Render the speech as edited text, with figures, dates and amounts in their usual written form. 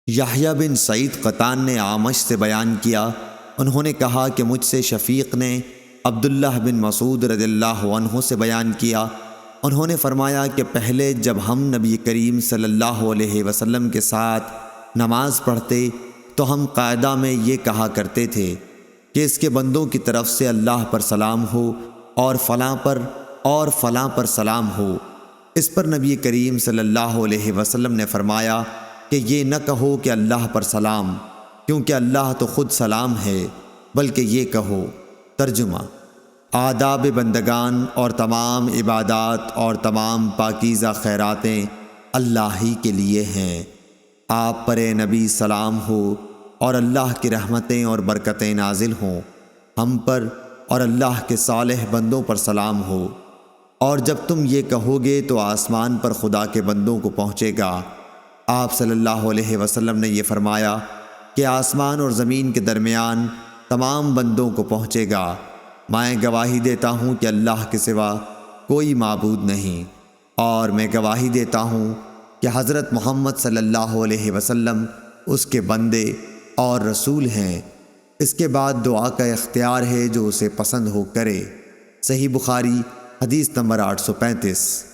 یحییٰ بن سعید قطان نے اعمش سے بیان کیا، انہوں نے کہا کہ مجھ سے شفیق نے عبداللہ بن مسعود رضی اللہ عنہ سے بیان کیا، انہوں نے فرمایا کہ پہلے جب ہم نبی کریم صلی اللہ علیہ وسلم کے ساتھ نماز پڑھتے تو ہم قاعدہ میں یہ کہا کرتے تھے کہ اس کے بندوں کی طرف سے اللہ پر سلام ہو اور فلاں پر سلام ہو۔ اس پر نبی کریم صلی اللہ علیہ وسلم نے فرمایا کہ یہ نہ کہو کہ اللہ پر سلام، کیونکہ اللہ تو خود سلام ہے، بلکہ یہ کہو۔ ترجمہ: آداب بندگان اور تمام عبادات اور تمام پاکیزہ خیراتیں اللہ ہی کے لیے ہیں۔ آپ پر اے نبی سلام ہو اور اللہ کی رحمتیں اور برکتیں نازل ہوں، ہم پر اور اللہ کے صالح بندوں پر سلام ہو۔ اور جب تم یہ کہو گے تو آسمان پر خدا کے بندوں کو پہنچے گا۔ آپ صلی اللہ علیہ وسلم نے یہ فرمایا کہ آسمان اور زمین کے درمیان تمام بندوں کو پہنچے گا۔ میں گواہی دیتا ہوں کہ اللہ کے سوا کوئی معبود نہیں، اور میں گواہی دیتا ہوں کہ حضرت محمد صلی اللہ علیہ وسلم اس کے بندے اور رسول ہیں۔ اس کے بعد دعا کا اختیار ہے، جو اسے پسند ہو کرے۔ صحیح بخاری حدیث نمبر 835۔